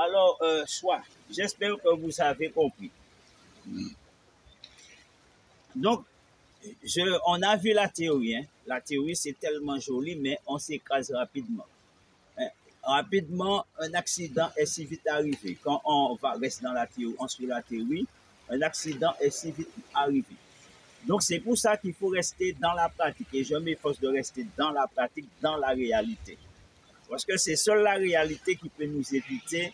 Alors, soit, j'espère que vous avez compris. Donc, on a vu la théorie. Hein. La théorie, c'est tellement joli, mais on s'écrase rapidement. Hein. Rapidement, un accident est si vite arrivé. Quand on va rester dans la théorie, on suit la théorie, un accident est si vite arrivé. Donc, c'est pour ça qu'il faut rester dans la pratique. Et je m'efforce de rester dans la pratique, dans la réalité. Parce que c'est seule la réalité qui peut nous éviter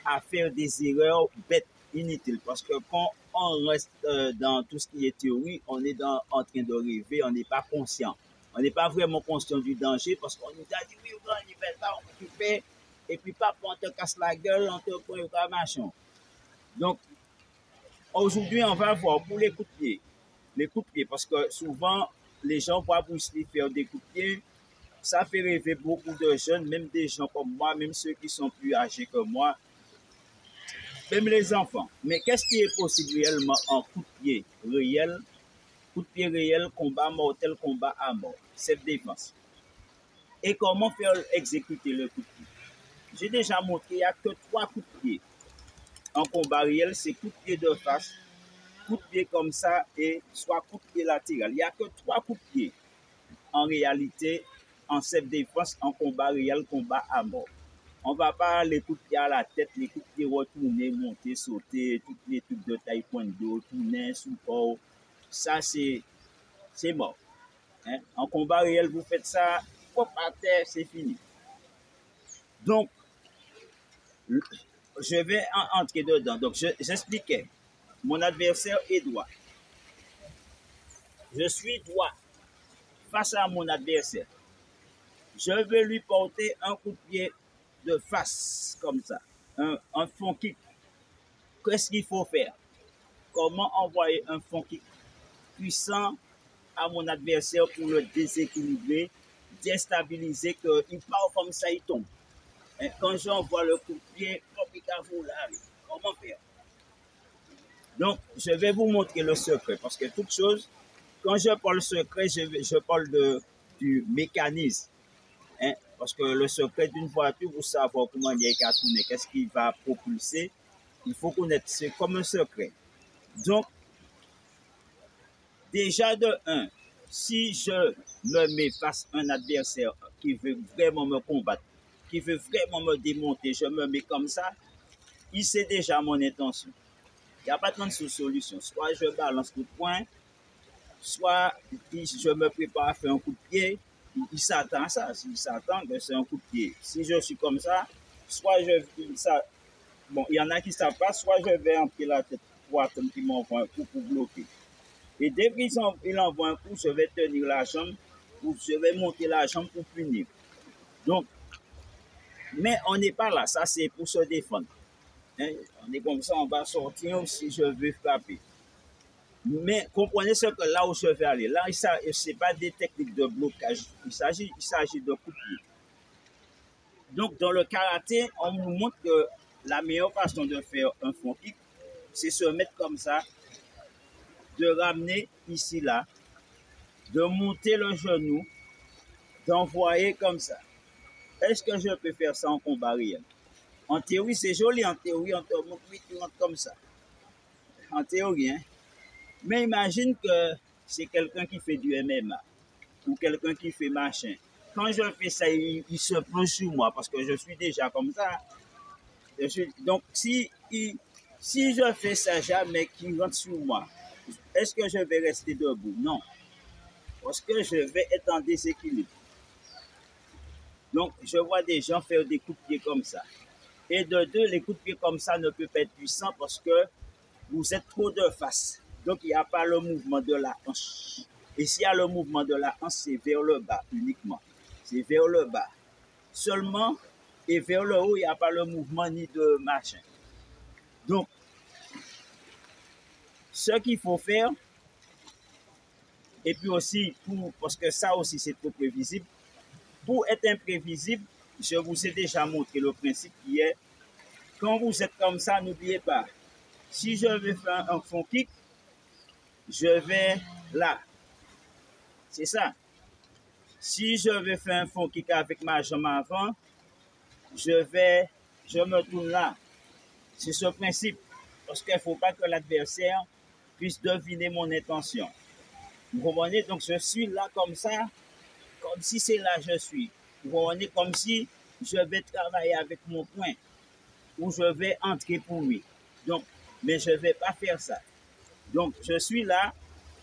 à faire des erreurs bêtes, inutiles. Parce que quand on reste dans tout ce qui est théorie, on est en train de rêver, on n'est pas conscient. On n'est pas vraiment conscient du danger parce qu'on nous a dit, oui, on va faire ça, on fait, et puis papa, on te casse la gueule, on te prend un machin. Donc, aujourd'hui, on va voir pour les coups de pied. Les coups de pied, parce que souvent, les gens voient Bruce Lee faire des coups de pied. Ça fait rêver beaucoup de jeunes, même des gens comme moi, même ceux qui sont plus âgés que moi, même les enfants. Mais qu'est-ce qui est possible réellement en coup de pied réel? Coup de pied réel, combat mortel, combat à mort, self-défense. Et comment faire exécuter le coup de pied? J'ai déjà montré qu'il n'y a que 3 coups de pied. En combat réel, c'est coup de pied de face, coup de pied comme ça et soit coup de pied latéral. Il n'y a que 3 coups de pied. En réalité, en self-défense, en combat réel, combat à mort. On ne va pas les coups de pied à la tête, les coups de pied retourner, monter, sauter, tous les trucs de taekwondo, tourner, sous-corps. Ça, c'est mort. Hein? En combat réel, vous faites ça, hop, à terre, c'est fini. Donc, je vais entrer dedans. Donc, j'expliquais. Mon adversaire est droit. Je suis droit face à mon adversaire. Je vais lui porter un coup de pied de face, comme ça. Un front kick. Qu'est-ce qu'il faut faire? Comment envoyer un front kick puissant à mon adversaire pour le déséquilibrer, déstabiliser, qu'il part comme ça, il tombe. Et quand j'envoie le coup de pied, comment faire? Donc, je vais vous montrer le secret, parce que toute chose, quand je parle secret, je parle du mécanisme. Hein? Parce que le secret d'une voiture, vous savez comment il y a qu'à tourner, qu'est-ce qui va propulser, il faut connaître, c'est comme un secret. Donc, déjà de 1, si je me mets face à un adversaire qui veut vraiment me combattre, qui veut vraiment me démonter, je me mets comme ça, il sait déjà mon intention. Il n'y a pas de solution. Soit je balance coup de poing, soit je me prépare à faire un coup de pied, il s'attend à ça. Il s'attend que c'est un coup de pied. Si je suis comme ça, soit bon, il y en a qui ne savent pas, soit je vais entrer la tête droite qui m'envoie un coup pour bloquer. Et dès qu'il envoie un coup, je vais tenir la jambe, je vais monter la jambe pour punir. Donc, mais on n'est pas là, ça c'est pour se défendre. Hein? On est comme ça, on va sortir si je veux frapper. Mais comprenez ce que là où je vais aller, là, ce n'est pas des techniques de blocage, il s'agit de coup de pied. Donc, dans le karaté, on nous montre que la meilleure façon de faire un front kick, c'est se mettre comme ça, de ramener ici, là, de monter le genou, d'envoyer comme ça. Est-ce que je peux faire ça en combat réel? En théorie, c'est joli. En théorie, on te montre, oui, tu rentres comme ça. En théorie, hein. Mais imagine que c'est quelqu'un qui fait du MMA ou quelqu'un qui fait machin. Quand je fais ça, il se plonge sur moi parce que je suis déjà comme ça. Donc, si je fais ça jamais qu'il rentre sur moi, est-ce que je vais rester debout? Non. Parce que je vais être en déséquilibre. Donc, je vois des gens faire des coups de pied comme ça. Et de 2, les coups de pied comme ça ne peuvent pas être puissants parce que vous êtes trop de face. Donc, il n'y a pas le mouvement de la hanche. Et s'il y a le mouvement de la hanche, c'est vers le bas uniquement. C'est vers le bas. Seulement, et vers le haut, il n'y a pas le mouvement ni de machin. Donc, ce qu'il faut faire, et puis aussi, parce que ça aussi c'est trop prévisible, pour être imprévisible, je vous ai déjà montré le principe qui est, quand vous êtes comme ça, n'oubliez pas, si je vais faire un front kick, je vais là. C'est ça. Si je vais faire un front kick avec ma jambe avant, je me tourne là. C'est ce principe. Parce qu'il ne faut pas que l'adversaire puisse deviner mon intention. Vous comprenez? Donc je suis là comme ça, comme si c'est là je suis. Vous comprenez? Comme si je vais travailler avec mon point, ou je vais entrer pour lui. Donc, mais je ne vais pas faire ça. Donc je suis là,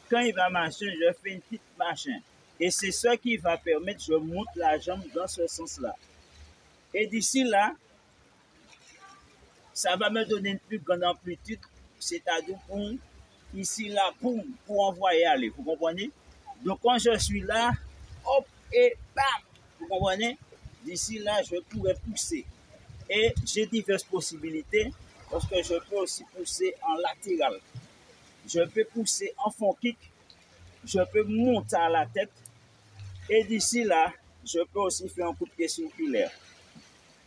quand il va marcher, je fais une petite machin. Et c'est ce qui va permettre, je monte la jambe dans ce sens-là. Et d'ici là, ça va me donner une plus grande amplitude, c'est-à-dire pour ici là, pour envoyer aller. Vous comprenez? Donc quand je suis là, hop et bam, vous comprenez? D'ici là, je pourrais pousser. Et j'ai diverses possibilités parce que je peux aussi pousser en latéral. Je peux pousser en fond kick. Je peux monter à la tête. Et d'ici là, je peux aussi faire un coup de pied circulaire.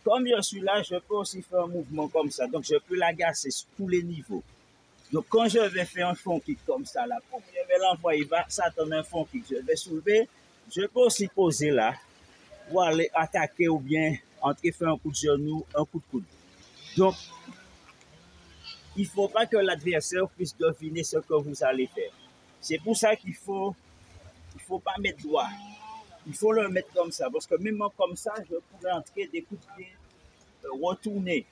Comme je suis là, je peux aussi faire un mouvement comme ça. Donc, je peux l'agacer sur tous les niveaux. Donc, quand je vais faire un front kick comme ça, là, je vais l'envoyer, ça donne un front kick. Je vais soulever. Je peux aussi poser là pour aller attaquer ou bien entrer faire un coup de genou, un coup de coude. Donc, il ne faut pas que l'adversaire puisse deviner ce que vous allez faire. C'est pour ça qu'il faut pas mettre droit. Il faut le mettre comme ça. Parce que même comme ça, je pourrais entrer des coups de pied, retourner.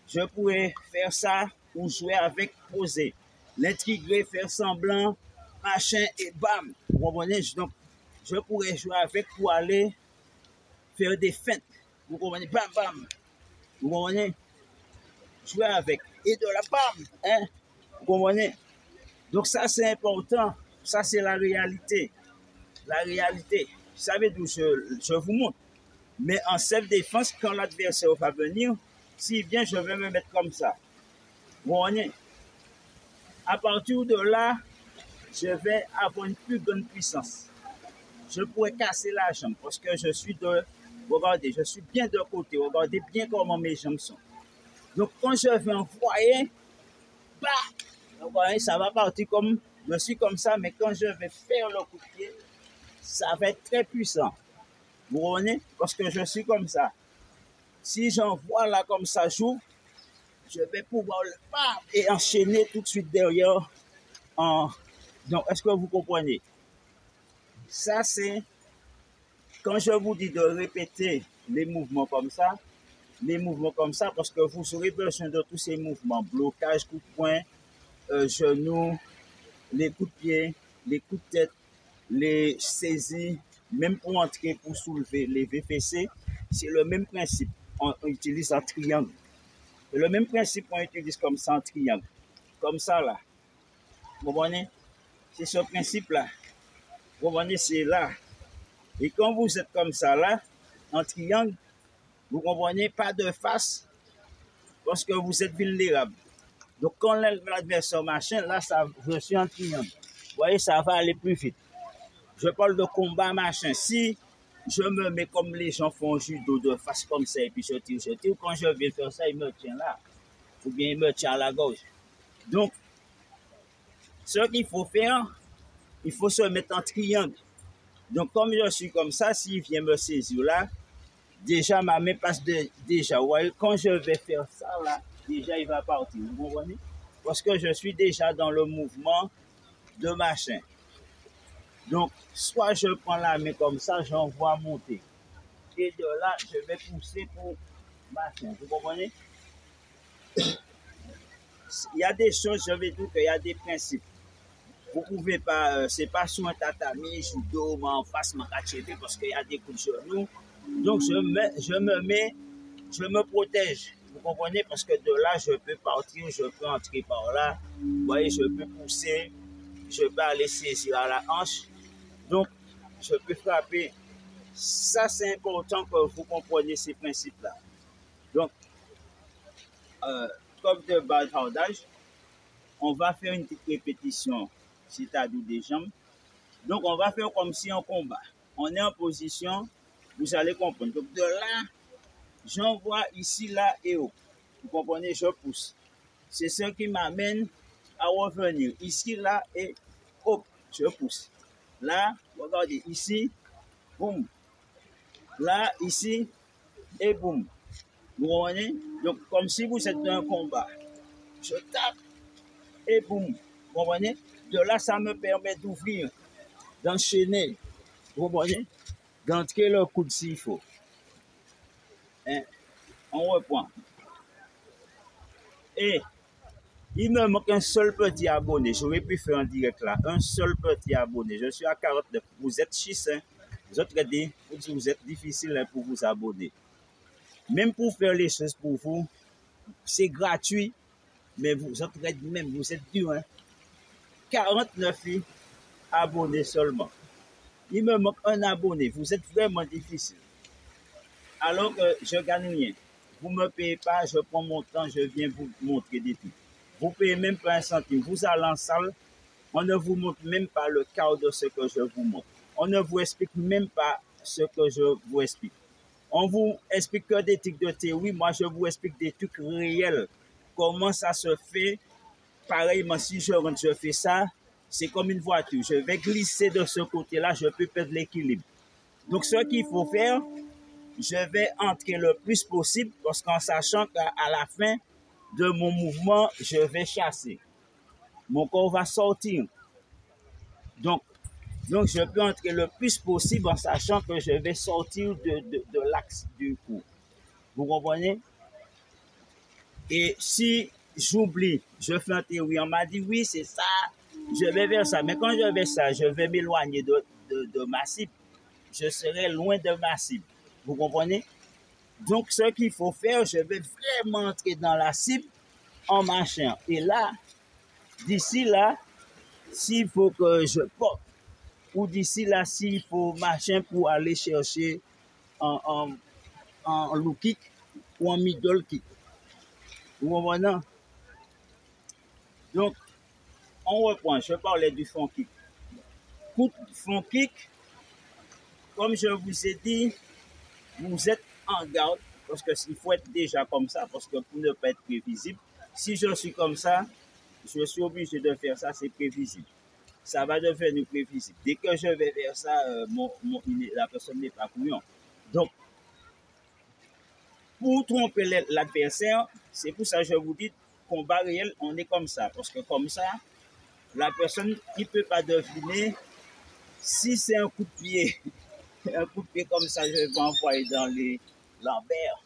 Je pourrais faire ça ou jouer avec poser. L'intégrer, faire semblant, machin et bam. Vous comprenez? Donc, je pourrais jouer avec pour aller faire des feintes. Vous comprenez? Bam, bam. Vous comprenez? Jouer avec. Et de la bam. Hein? Vous comprenez? Donc, ça, c'est important. Ça, c'est la réalité. La réalité. Vous savez d'où je vous montre. Mais en self-défense, quand l'adversaire va venir, s'il vient, je vais me mettre comme ça. Vous voyez? À partir de là, je vais avoir une plus grande puissance. Je pourrais casser la jambe parce que je suis de... Regardez, je suis bien de côté. Regardez bien comment mes jambes sont. Donc, quand je vais envoyer, bah, vous voyez, ça va partir comme... Je suis comme ça, mais quand je vais faire le coup de pied, ça va être très puissant. Vous voyez? Parce que je suis comme ça. Si j'envoie là comme ça, j'ouvre, je vais pouvoir le faire et enchaîner tout de suite derrière. Donc, est-ce que vous comprenez? Ça, c'est quand je vous dis de répéter les mouvements comme ça, parce que vous aurez besoin de tous ces mouvements, blocage, coup de poing, genoux, les coups de pied, les coups de tête, les saisies, même pour entrer, pour soulever les VPC, c'est le même principe. On utilise un triangle. C'est le même principe qu'on utilise comme ça en triangle. Comme ça, là. Vous comprenez? C'est ce principe-là. Vous comprenez? C'est là. Et quand vous êtes comme ça, là, en triangle, vous comprenez? Pas de face, parce que vous êtes vulnérable. Donc, quand l'adversaire machin, là, ça, je suis en triangle. Vous voyez, ça va aller plus vite. Je parle de combat machin. Si je me mets comme les gens font judo de face comme ça, et puis je tire, quand je vais faire ça, il me tient là. Ou bien il me tient à la gauche. Donc, ce qu'il faut faire, il faut se mettre en triangle. Donc, comme je suis comme ça, s'il vient me saisir là, déjà ma main passe déjà. Vous voyez, quand je vais faire ça là, déjà il va partir. Vous comprenez? Parce que je suis déjà dans le mouvement de machin. Donc, soit je prends la main comme ça, j'envoie monter. Et de là, je vais pousser pour machin. Vous comprenez? Il y a des choses, je vais dire qu'il y a des principes. Vous pouvez pas, c'est pas sur un tatami, judo, en face, parce qu'il y a des coups de genoux. Donc, je me protège. Vous comprenez? Parce que de là, je peux partir, je peux entrer par là. Vous voyez, je peux pousser, je peux aller saisir à la hanche. Donc, je peux frapper. Ça, c'est important que vous compreniez ces principes-là. Donc, comme de bavardage, on va faire une petite répétition, c'est-à-dire des jambes. Donc, on va faire comme si on combat. On est en position, vous allez comprendre. Donc, de là, j'envoie ici, là et haut. Vous comprenez, je pousse. C'est ce qui m'amène à revenir. Ici, là et hop, je pousse. Là, regardez, ici, boum. Là, ici et boum. Vous comprenez? Donc, comme si vous êtes dans un combat. Je tape et boum. Vous comprenez? De là, ça me permet d'ouvrir, d'enchaîner. Vous comprenez? D'entrer le coup de s'il faut. Hein? On reprend. Et il me manque un seul petit abonné. J'aurais pu faire en direct là. Un seul petit abonné. Je suis à 49. Vous êtes 6. Hein? Vous êtes difficile hein, pour vous abonner. Même pour faire les choses pour vous, c'est gratuit. Mais vous êtes même, vous êtes dur. Hein? 49 abonnés seulement. Il me manque un abonné. Vous êtes vraiment difficile. Alors que je gagne rien. Vous ne me payez pas, je prends mon temps, je viens vous montrer des trucs. Vous ne payez même pas un centime. Vous allez en salle, on ne vous montre même pas le quart de ce que je vous montre. On ne vous explique même pas ce que je vous explique. On vous explique que des trucs de théorie. Moi, je vous explique des trucs réels. Comment ça se fait. Pareillement, si je rentre, je fais ça, c'est comme une voiture. Je vais glisser de ce côté-là, je peux perdre l'équilibre. Donc, ce qu'il faut faire, je vais entrer le plus possible parce qu'en sachant qu'à la fin de mon mouvement, je vais chasser. Mon corps va sortir. Donc je peux entrer le plus possible en sachant que je vais sortir de l'axe du coup. Vous comprenez? Et si j'oublie, je fais en théorie, on m'a dit oui, c'est ça, je vais vers ça. Mais quand je vais ça, je vais m'éloigner de ma cible. Je serai loin de ma cible. Vous comprenez? Donc, ce qu'il faut faire, je vais vraiment entrer dans la cible en marchant. Et là, d'ici là, s'il faut que je porte, ou d'ici là, s'il faut marcher pour aller chercher en low kick ou en middle kick. Vous comprenez? Donc, on reprend. Je parlais du front kick. Coup de front kick, comme je vous ai dit, vous êtes en garde parce qu'il faut être déjà comme ça parce que pour ne pas être prévisible, si je suis comme ça, je suis obligé de faire ça, c'est prévisible. Ça va devenir prévisible. Dès que je vais faire ça, la personne n'est pas couillon. Donc, pour tromper l'adversaire, c'est pour ça que je vous dis, combat réel, on est comme ça. Parce que comme ça, la personne ne peut pas deviner si c'est un coup de pied. Un coup de pied comme ça, je vais envoyer dans les lambert.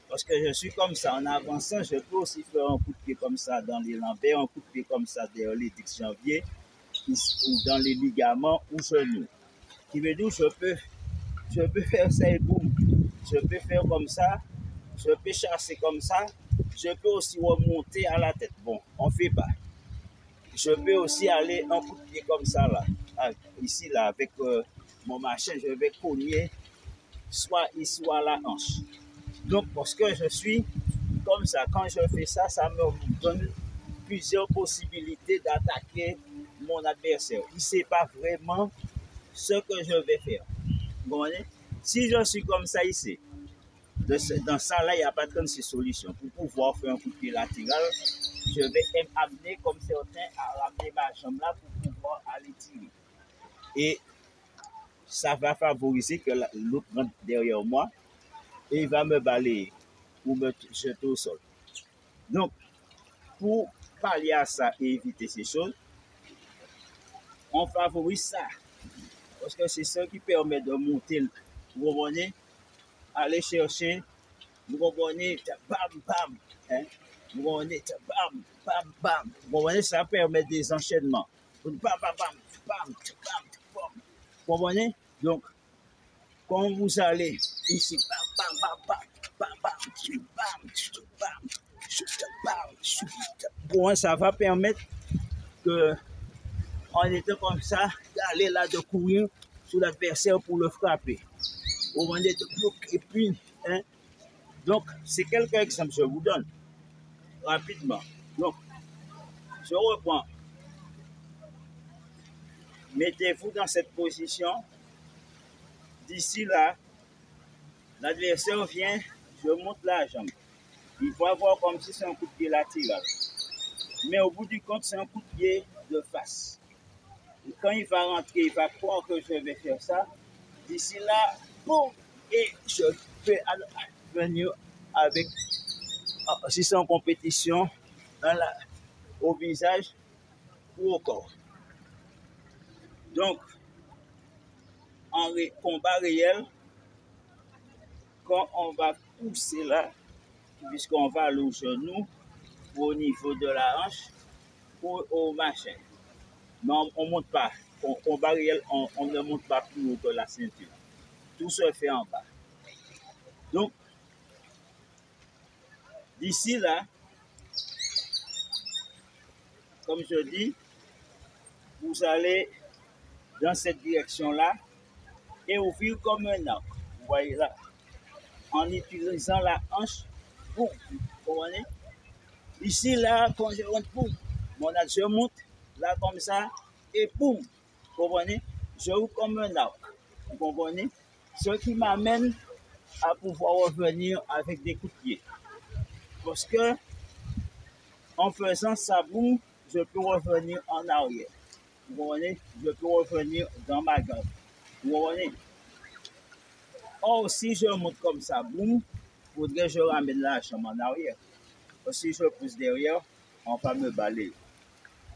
Parce que je suis comme ça. En avançant, je peux aussi faire un coup de pied comme ça dans les lambert, un coup de pied comme ça derrière les 10 janvier, ou dans les ligaments ou genoux. Qui veut dire je peux faire ça et boum. Je peux faire comme ça. Je peux chasser comme ça. Je peux aussi remonter à la tête. Bon, on ne fait pas. Je peux aussi aller un coup de pied comme ça là. Ici là, avec mon machin, je vais cogner soit ici ou à la hanche. Donc, parce que je suis comme ça, quand je fais ça, ça me donne plusieurs possibilités d'attaquer mon adversaire. Il ne sait pas vraiment ce que je vais faire. Vous comprenez? Si je suis comme ça ici, dans ça là, il n'y a pas 36 solutions. Pour pouvoir faire un coup de pied latéral, je vais amener comme certains à ramener ma jambe là pour pouvoir aller tirer. Et ça va favoriser que l'autre rentre derrière moi et il va me balayer ou me jeter au sol. Donc, pour pallier à ça et éviter ces choses, on favorise ça. Parce que c'est ça qui permet de monter, vous comprenez, aller chercher, vous comprenez, bam, bam, hein? Vous comprenez, bam, bam, bam. Vous comprenez, ça permet des enchaînements. Bam, bam, bam, bam, bam, bam. Vous comprenez? Donc, quand vous allez ici, bam, bam, bam, bam, bam, bam, bam, bam, bon, ça va permettre que, en étant comme ça, d'aller là, de courir sur l'adversaire pour le frapper. Au moment de bloquer, et puis, hein? Donc, c'est quelques exemples que je vous donne rapidement. Donc, je reprends. Mettez-vous dans cette position. D'ici là, l'adversaire vient, je monte la jambe. Il faut avoir comme si c'est un coup de pied latéral. Mais au bout du compte, c'est un coup de pied de face. Et quand il va rentrer, il va croire que je vais faire ça. D'ici là, boum, et je peux venir avec, si c'est en compétition, au visage ou au corps. Donc, en combat réel, quand on va pousser là, puisqu'on va aller au genou, au niveau de la hanche, ou au machin. Mais on ne monte pas. Au combat réel, on ne monte pas plus haut que la ceinture. Tout se fait en bas. Donc, d'ici là, comme je dis, vous allez dans cette direction-là et ouvrir comme un arc. Vous voyez là, en utilisant la hanche, boum, vous comprenez? Ici, là, quand je rentre, boum, je monte, là, comme ça, et boum, vous comprenez? Je ouvre comme un arc, vous comprenez? Ce qui m'amène à pouvoir revenir avec des coups de pied. Parce que, en faisant ça, boum, je peux revenir en arrière. Vous comprenez? Je peux revenir dans ma garde. Vous comprenez? Or, si je monte comme ça, boum, il faudrait que je ramène la chambre en arrière. Parce que si je pousse derrière, on va me balayer.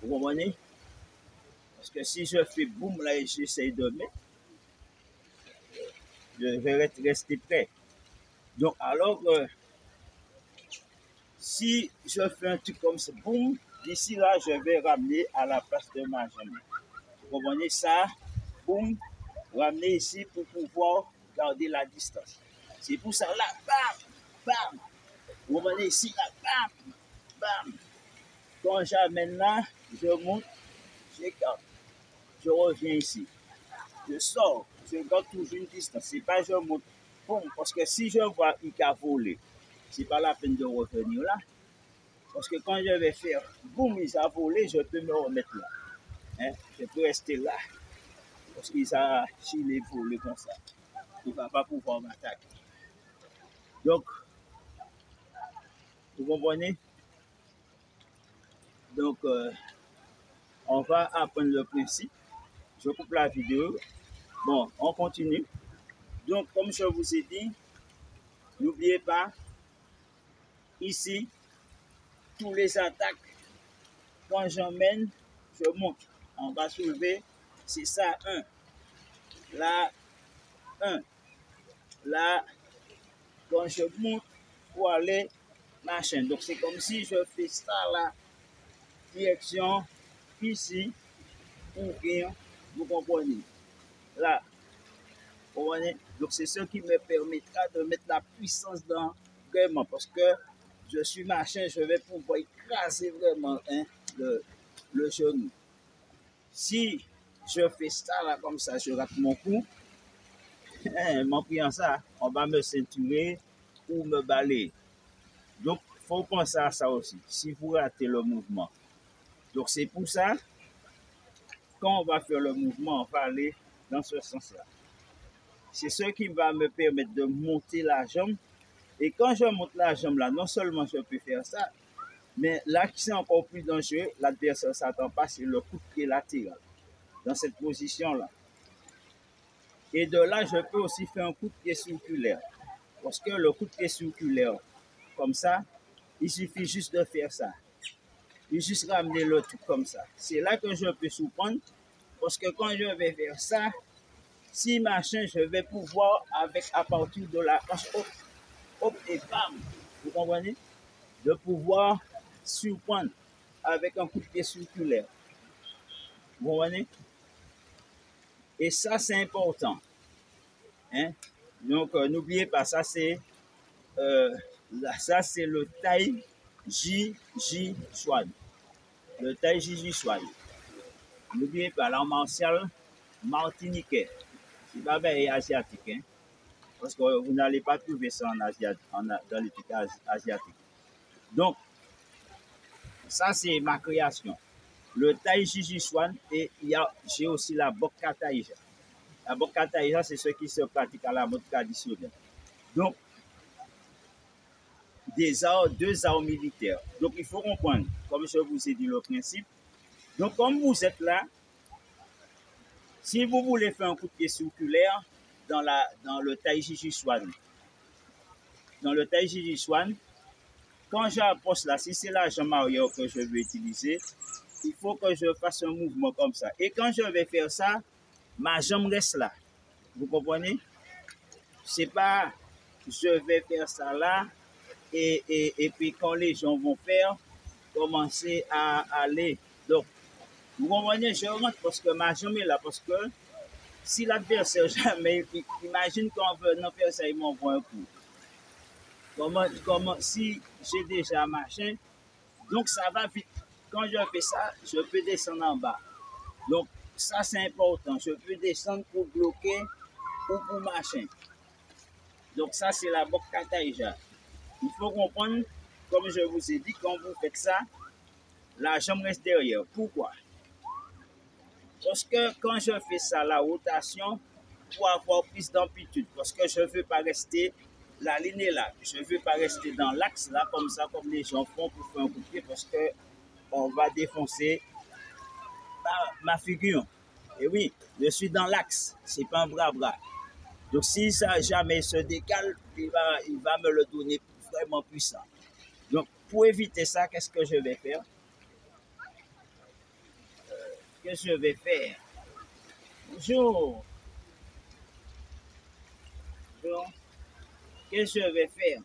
Vous comprenez? Parce que si je fais boum là et j'essaye de mettre, je vais rester prêt. Donc, alors, si je fais un truc comme ça, boum, d'ici là, je vais ramener à la place de ma jambe. Vous comprenez ça? Boum, ramener ici pour pouvoir garder la distance. C'est pour ça là, bam, bam. Vous comprenez ici, là, bam, bam. Quand j'amène là, je monte, j'écarte. Je reviens ici. Je sors, je garde toujours une distance. C'est pas je monte. Bon, parce que si je vois qu'il a volé, c'est pas la peine de revenir là. Parce que quand je vais faire boum, il a volé, je peux me remettre là. Hein? Je peux rester là. Parce qu'il a, s'il est volé comme ça, il ne va pas pouvoir m'attaquer. Donc, vous comprenez? Donc, on va apprendre le principe. Je coupe la vidéo. Bon, on continue. Donc, comme je vous ai dit, n'oubliez pas, ici, tous les attaques, quand j'emmène, je monte. On va soulever, c'est ça, 1. Là, 1. Là, quand je monte pour aller, machin. Donc, c'est comme si je fais ça là, direction, ici, ouvrir, vous comprenez. Là, vous comprenez. Donc, c'est ce qui me permettra de mettre la puissance dans vraiment, parce que je suis machin, je vais pouvoir écraser vraiment le genou. Si je fais ça là comme ça, je rate mon coup, en priant ça, on va me ceinturer ou me balayer. Donc, il faut penser à ça aussi, si vous ratez le mouvement. Donc, c'est pour ça, quand on va faire le mouvement, on va aller dans ce sens-là. C'est ce qui va me permettre de monter la jambe. Et quand je monte la jambe là, non seulement je peux faire ça, mais là qui c'est encore plus dangereux, l'adversaire ne s'attend pas, c'est le coup de pied latéral, dans cette position-là. Et de là, je peux aussi faire un coup de pied circulaire. Parce que le coup de pied circulaire, comme ça, il suffit juste de faire ça. Il juste ramener le truc comme ça. C'est là que je peux surprendre. Parce que quand je vais faire ça, si machin, je vais pouvoir, avec à partir de la hanche, hop, hop et bam. Vous comprenez? De pouvoir surprendre avec un coup de pied circulaire. Vous comprenez? Et ça, c'est important. Hein? Donc, n'oubliez pas, ça, c'est le Tai Chi Chuan. Le Tai Chi Chuan. N'oubliez pas, l'art martial martiniquais. C'est pas bien asiatique. Hein? Parce que vous n'allez pas trouver ça dans les trucs asiatiques. Donc, ça, c'est ma création. Le Tai Chi Chuan, et j'ai aussi la Bokka Taïja. La Bokka Taïja, c'est ce qui se pratique à la mode traditionnelle. Donc, deux arts militaires. Donc, il faut comprendre, comme je vous ai dit le principe. Donc, comme vous êtes là, si vous voulez faire un coup de pied circulaire dans le Tai Chi Chuan, dans le Tai Chi Chuan, quand j'approche là, si c'est la jambe arrière que je veux utiliser, il faut que je fasse un mouvement comme ça. Et quand je vais faire ça, ma jambe reste là. Vous comprenez? C'est pas je vais faire ça là et puis quand les gens vont faire, commencer à aller. Donc, vous comprenez, je rentre parce que ma jambe est là. Parce que si l'adversaire jamais, imagine quand on veut faire ça, il m'envoie un coup. Si j'ai déjà machin, donc ça va vite. Quand je fais ça, je peux descendre en bas. Donc, ça c'est important. Je peux descendre pour bloquer ou pour machin. Donc, ça c'est la boxe kataïja. Il faut comprendre, comme je vous ai dit, quand vous faites ça, la jambe reste derrière. Pourquoi? Parce que quand je fais ça, la rotation, pour avoir plus d'amplitude, parce que je ne veux pas rester, la ligne est là, je ne veux pas rester dans l'axe là, comme ça, comme les gens font pour faire un coup de pied, parce qu'on va défoncer ma figure. Et oui, je suis dans l'axe, ce n'est pas un bras-bras. Donc si ça jamais se décale, il va me le donner vraiment puissant. Donc pour éviter ça, qu'est-ce que je vais faire? Qu'est-ce que je vais faire? Bonjour. Qu'est-ce que je vais faire?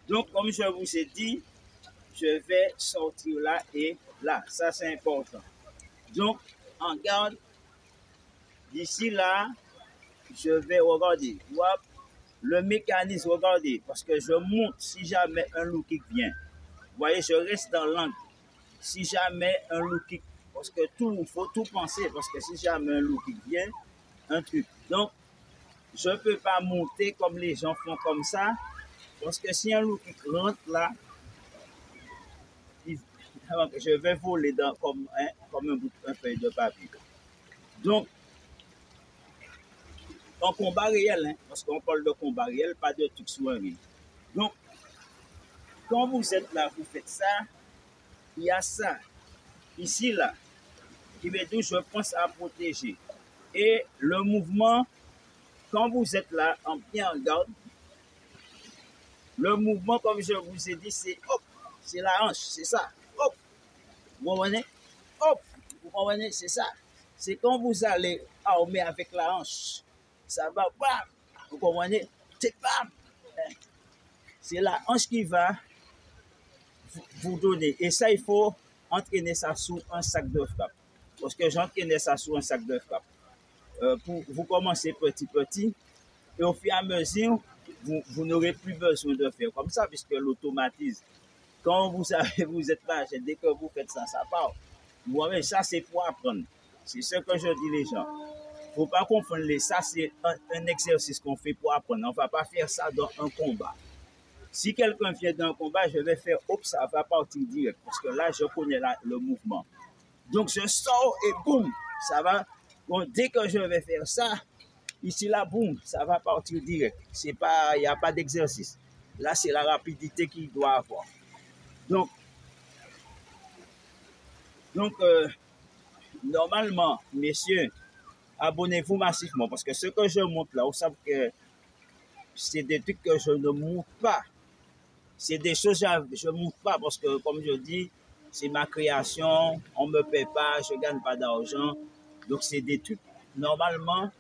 Donc, comme je vous ai dit, je vais sortir là et là. Ça, c'est important. Donc, en garde, d'ici là, je vais regarder. Le mécanisme, regardez, parce que je monte si jamais un low kick vient. Vous voyez, je reste dans l'angle. Si jamais un low kick, parce que il faut tout penser, parce que si jamais un low kick vient, un truc. Donc, je ne peux pas monter comme les gens font comme ça, parce que si un low kick rentre là, je vais voler comme un feuille de papier. Donc, en combat réel, parce qu'on parle de combat réel, pas de trucs sur un ring. Donc, quand vous êtes là, vous faites ça, il y a ça, ici, là, qui veut dire je pense à protéger. Et le mouvement, quand vous êtes là, bien en garde, le mouvement, comme je vous ai dit, c'est hop, c'est la hanche, c'est ça, hop, vous comprenez? Hop, vous comprenez, c'est ça. C'est quand vous allez armer avec la hanche, ça va, bam, vous comprenez? C'est bam, c'est la hanche qui va vous donner. Et ça, il faut entraîner ça sous un sac de frappe. Parce que j'entraînais ça sous un sac de frappe. Pour vous commencer petit, et au fur et à mesure, vous n'aurez plus besoin de faire comme ça, puisque l'automatisme, quand vous savez, vous êtes là, dès que vous faites ça, ça part. Vous voyez, ça c'est pour apprendre. C'est ce que je dis les gens. Il ne faut pas confondre ça, c'est un exercice qu'on fait pour apprendre. On ne va pas faire ça dans un combat. Si quelqu'un vient d'un combat, je vais faire, hop, ça va partir direct, parce que là, je connais le mouvement. Donc, je sors et boum, ça va. Bon, dès que je vais faire ça, ici, là, boum, ça va partir direct. Il n'y a pas d'exercice. Là, c'est la rapidité qu'il doit avoir. Donc normalement, messieurs, abonnez-vous massivement, parce que ce que je montre là, vous savez que c'est des trucs que je ne montre pas. C'est des choses que je ne montre pas, parce que, comme je dis, c'est ma création, on ne me paie pas, je ne gagne pas d'argent. Donc, c'est des trucs. Normalement,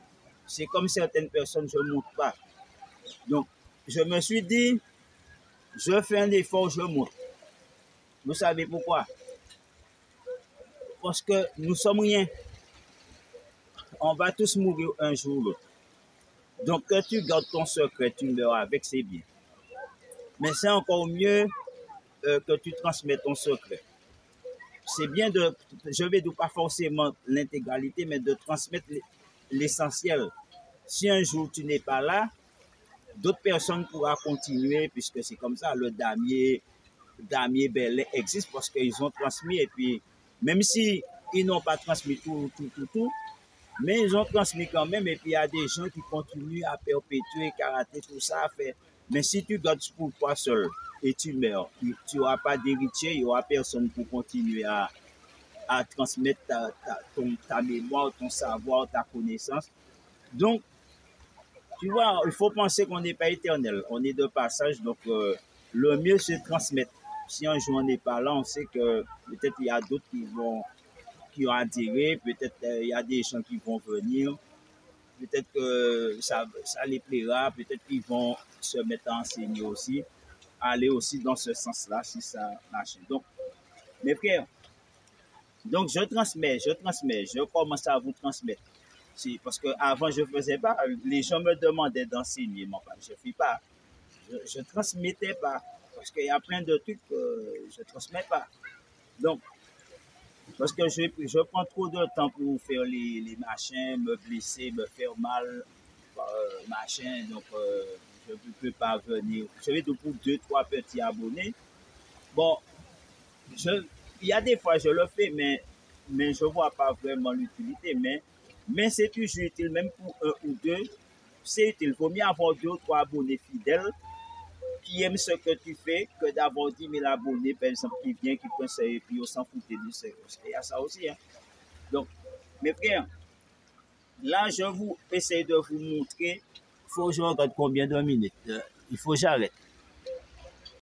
c'est comme certaines personnes, je ne montre pas. Donc, je me suis dit, je fais un effort, je montre. Vous savez pourquoi? Parce que nous sommes rien. On va tous mourir un jour ou l'autre. Donc, que tu gardes ton secret, tu meurs avec, c'est bien. Mais c'est encore mieux que tu transmets ton secret. C'est bien je vais dire pas forcément l'intégralité, mais de transmettre l'essentiel. Si un jour tu n'es pas là, d'autres personnes pourront continuer, puisque c'est comme ça, le damier Bellet existe parce qu'ils ont transmis, et puis même si ils n'ont pas transmis tout, mais ils ont transmis quand même, et puis il y a des gens qui continuent à perpétuer karaté, tout ça à faire. Mais si tu gardes pour toi seul et tu meurs, tu n'auras pas d'héritier, il n'y aura personne pour continuer à transmettre ta mémoire, ton savoir, ta connaissance. Donc, Tu vois, il faut penser qu'on n'est pas éternel. On est de passage, donc le mieux c'est de transmettre. Si un jour on n'est pas là, on sait que peut-être il y a d'autres qui ont adhéré, peut-être il y a des gens qui vont venir, peut-être que ça les plaira, peut-être qu'ils vont se mettre à enseigner aussi, aller aussi dans ce sens-là, si ça marche. Donc, mes frères, donc je commence à vous transmettre. C'est parce que avant je faisais pas, les gens me demandaient d'enseigner, mais enfin, je ne fais pas, je transmettais pas, parce qu'il y a plein de trucs que je transmets pas. Donc, parce que je prends trop de temps pour faire les machins, me blesser, me faire mal, machin, donc je ne peux pas venir. Je vais tout pour deux, trois petits abonnés. Bon, je, il y a des fois je le fais, mais je ne vois pas vraiment l'utilité. Mais c'est toujours utile, même pour un ou deux, c'est utile. Il faut mieux avoir deux ou trois abonnés fidèles qui aiment ce que tu fais que d'avoir 10 000 abonnés, par exemple, qui viennent, qui prennent ça et puis on s'en fout de ça. Il y a ça aussi. Hein. Donc, mes frères, là, je vous essaie de vous montrer. Il faut que je regarde combien de minutes. Il faut que j'arrête.